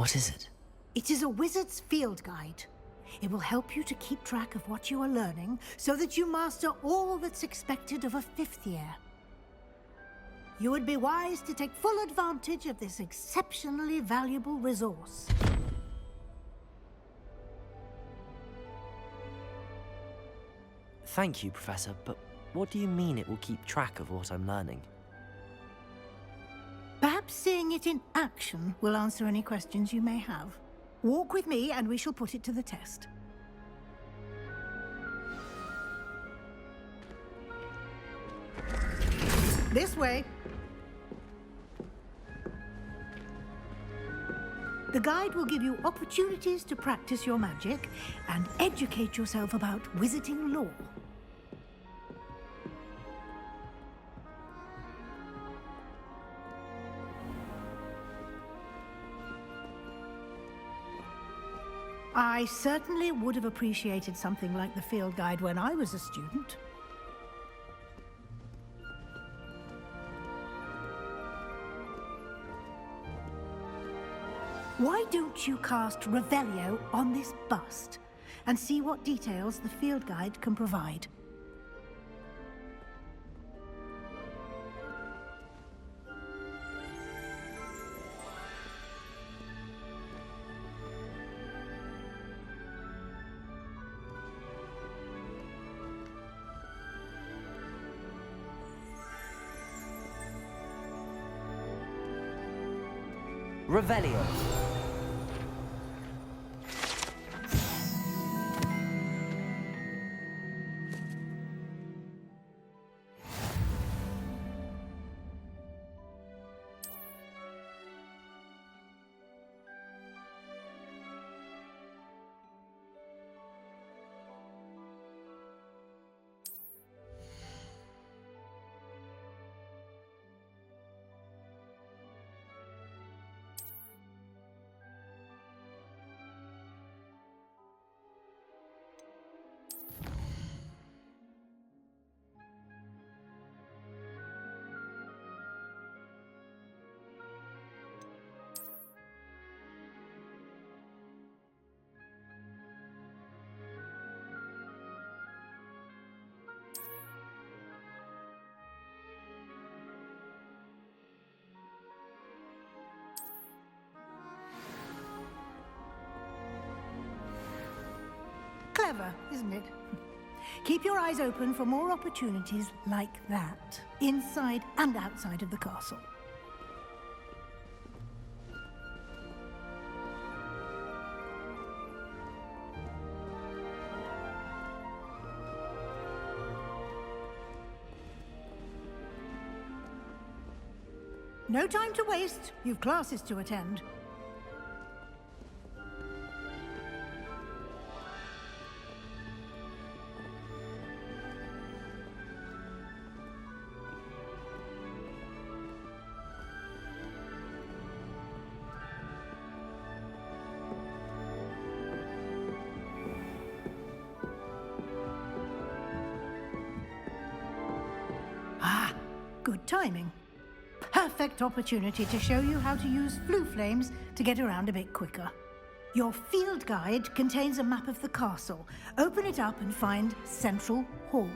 What is it? It is a wizard's field guide. It will help you to keep track of what you are learning so that you master all that's expected of a 5th year. You would be wise to take full advantage of this exceptionally valuable resource. Thank you, Professor, but what do you mean it will keep track of what I'm learning? Perhaps seeing it in action will answer any questions you may have. Walk with me and we shall put it to the test. This way. The guide will give you opportunities to practice your magic and educate yourself about wizarding lore. I certainly would have appreciated something like the field guide when I was a student. Why don't you cast Revelio on this bust and see what details the field guide can provide? Revelio. Clever, isn't it? Keep your eyes open for more opportunities like that, inside and outside of the castle. No time to waste. You've classes to attend. Good timing. Perfect opportunity to show you how to use flue flames to get around a bit quicker. Your field guide contains a map of the castle. Open it up and find Central Hall.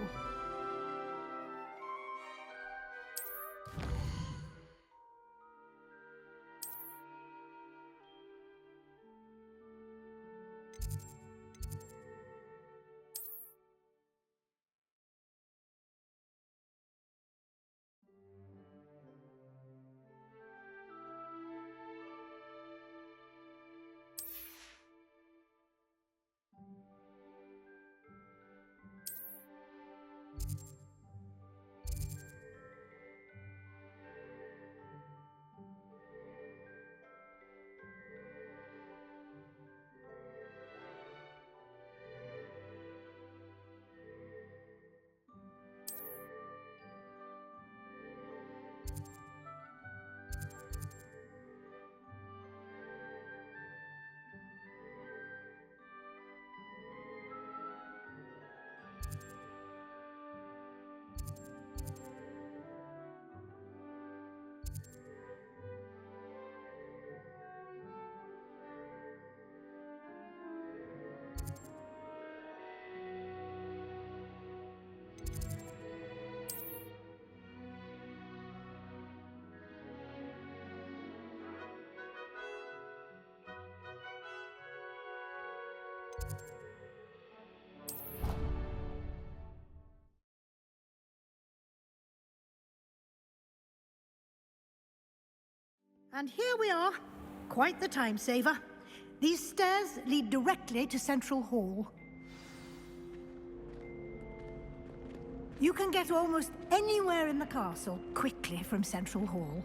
And here we are. Quite the time saver. These stairs lead directly to Central Hall. You can get almost anywhere in the castle quickly from Central Hall.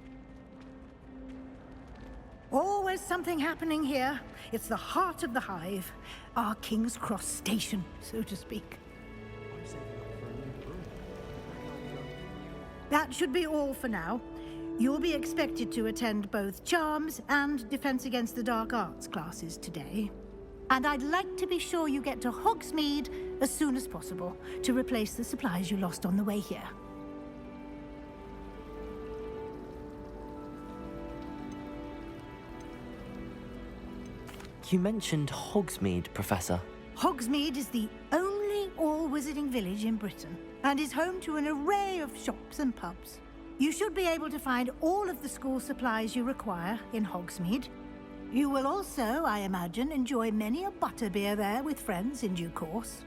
Always something happening here. It's the heart of the hive. Our King's Cross station, so to speak. That should be all for now. You'll be expected to attend both Charms and Defense Against the Dark Arts classes today. And I'd like to be sure you get to Hogsmeade as soon as possible to replace the supplies you lost on the way here. You mentioned Hogsmeade, Professor. Hogsmeade is the only all-wizarding village in Britain and is home to an array of shops and pubs. You should be able to find all of the school supplies you require in Hogsmeade. You will also, I imagine, enjoy many a butterbeer there with friends in due course.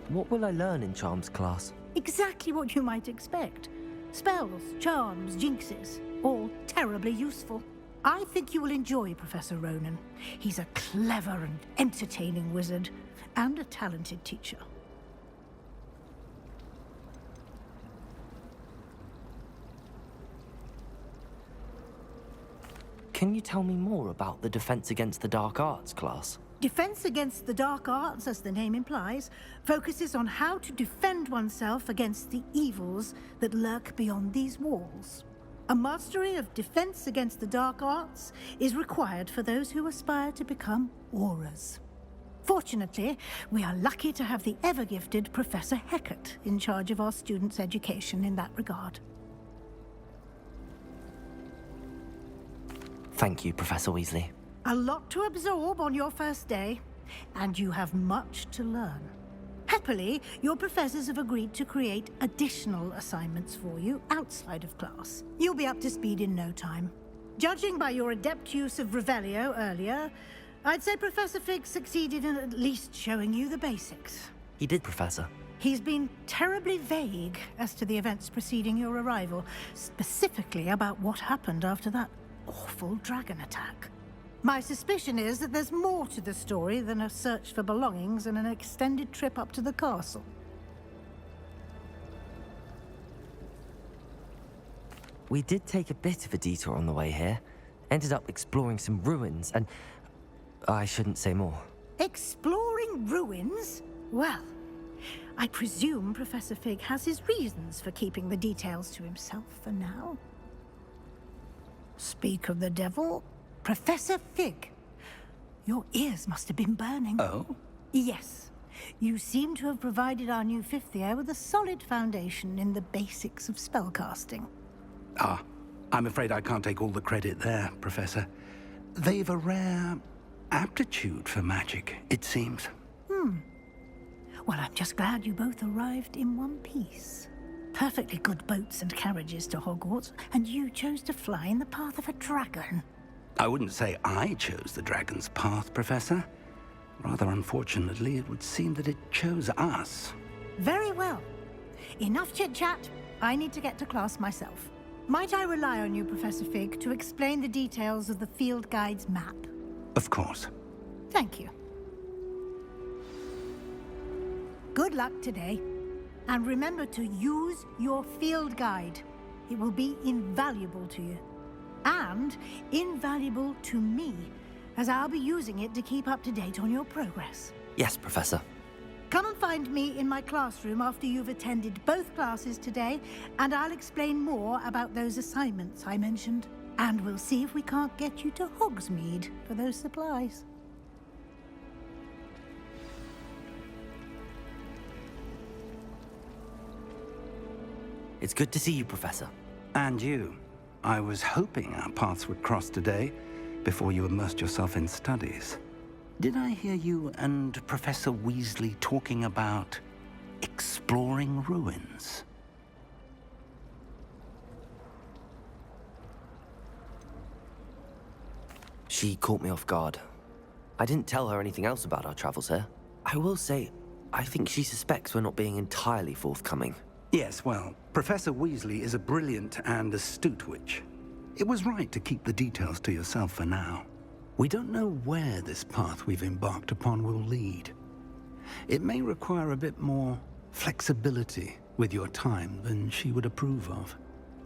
What will I learn in Charms class? Exactly what you might expect. Spells, charms, jinxes, all terribly useful. I think you will enjoy Professor Ronan. He's a clever and entertaining wizard, and a talented teacher. Can you tell me more about the Defense Against the Dark Arts class? Defense Against the Dark Arts, as the name implies, focuses on how to defend oneself against the evils that lurk beyond these walls. A mastery of Defense Against the Dark Arts is required for those who aspire to become Aurors. Fortunately, we are lucky to have the ever-gifted Professor Hecat in charge of our students' education in that regard. Thank you, Professor Weasley. A lot to absorb on your first day, and you have much to learn. Happily, your professors have agreed to create additional assignments for you outside of class. You'll be up to speed in no time. Judging by your adept use of Revelio earlier, I'd say Professor Fig succeeded in at least showing you the basics. He did, Professor. He's been terribly vague as to the events preceding your arrival, specifically about what happened after that awful dragon attack. My suspicion is that there's more to the story than a search for belongings and an extended trip up to the castle. We did take a bit of a detour on the way here. Ended up exploring some ruins and... I shouldn't say more. Exploring ruins? Well, I presume Professor Fig has his reasons for keeping the details to himself for now. Speak of the devil, Professor Fig. Your ears must have been burning. Oh? Yes. You seem to have provided our new fifth year with a solid foundation in the basics of spellcasting. Ah, I'm afraid I can't take all the credit there, Professor. They've a rare aptitude for magic, it seems. Well, I'm just glad you both arrived in one piece. Perfectly good boats and carriages to Hogwarts, and you chose to fly in the path of a dragon. I wouldn't say I chose the dragon's path, Professor. Rather unfortunately, it would seem that it chose us. Very well. Enough chit-chat. I need to get to class myself. Might I rely on you, Professor Fig, to explain the details of the field guide's map? Of course. Thank you. Good luck today. And remember to use your field guide. It will be invaluable to you. And invaluable to me, as I'll be using it to keep up to date on your progress. Yes, Professor. Come and find me in my classroom after you've attended both classes today, and I'll explain more about those assignments I mentioned. And we'll see if we can't get you to Hogsmeade for those supplies. It's good to see you, Professor. And you. I was hoping our paths would cross today, before you immersed yourself in studies. Did I hear you and Professor Weasley talking about exploring ruins? She caught me off guard. I didn't tell her anything else about our travels here. I will say, I think she suspects we're not being entirely forthcoming. Yes, well, Professor Weasley is a brilliant and astute witch. It was right to keep the details to yourself for now. We don't know where this path we've embarked upon will lead. It may require a bit more flexibility with your time than she would approve of.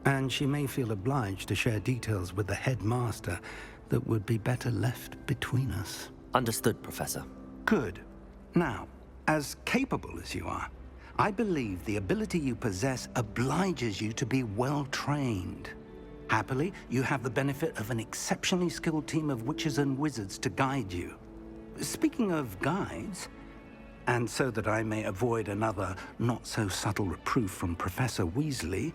And she may feel obliged to share details with the headmaster that would be better left between us. Understood, Professor. Good. Now, as capable as you are, I believe the ability you possess obliges you to be well-trained. Happily, you have the benefit of an exceptionally skilled team of witches and wizards to guide you. Speaking of guides, and so that I may avoid another not-so-subtle reproof from Professor Weasley,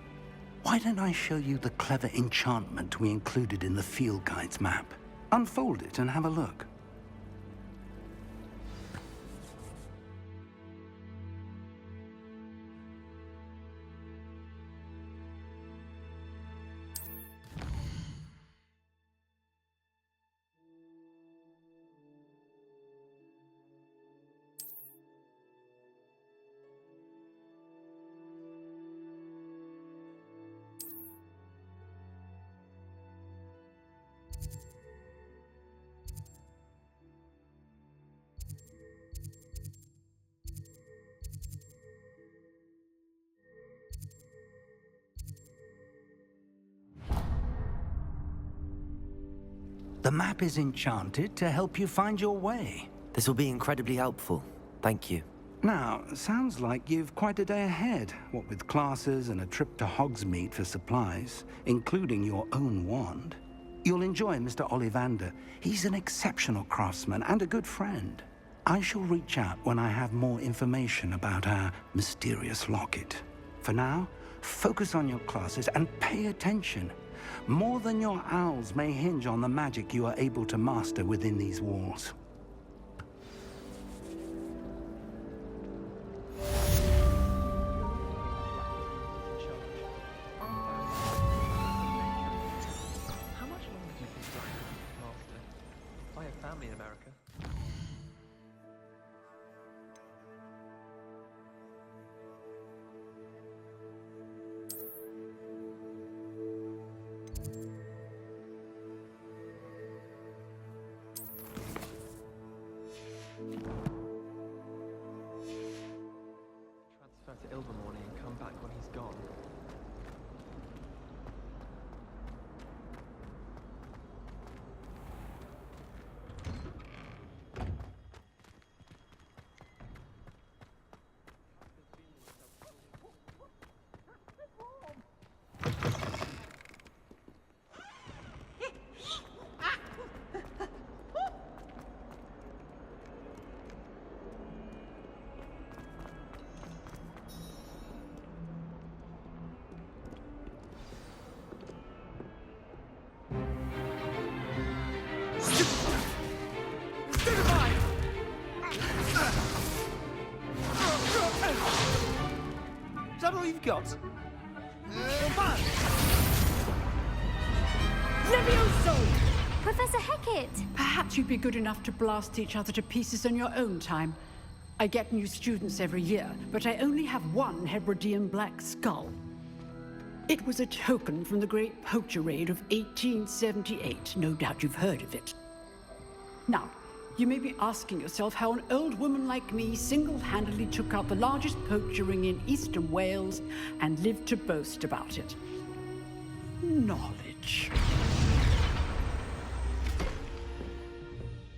why don't I show you the clever enchantment we included in the field guide's map? Unfold it and have a look. The map is enchanted to help you find your way. This will be incredibly helpful. Thank you. Now, sounds like you've quite a day ahead, what with classes and a trip to Hogsmeade for supplies, including your own wand. You'll enjoy Mr. Ollivander. He's an exceptional craftsman and a good friend. I shall reach out when I have more information about our mysterious locket. For now, focus on your classes and pay attention. More than your owls may hinge on the magic you are able to master within these walls. How much longer do you think I can master? I have family in America. Transfer to Ilvermorny and come back when he's gone. Is that all you've got? Levioso! Professor Hecat! Perhaps you'd be good enough to blast each other to pieces on your own time. I get new students every year, but I only have one Hebridean black skull. It was a token from the Great Poacher Raid of 1878. No doubt you've heard of it. Now, you may be asking yourself how an old woman like me single-handedly took out the largest poacher ring in eastern Wales and lived to boast about it. Knowledge.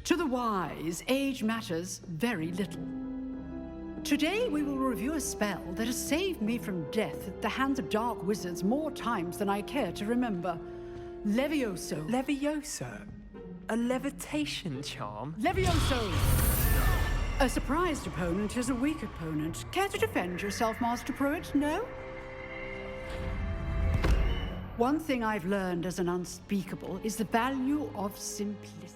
To the wise, age matters very little. Today we will review a spell that has saved me from death at the hands of dark wizards more times than I care to remember. Levioso. Levioso? A levitation charm? Levioso! A surprised opponent is a weak opponent. Care to defend yourself, Master Pruitt? No? One thing I've learned as an unspeakable is the value of simplicity.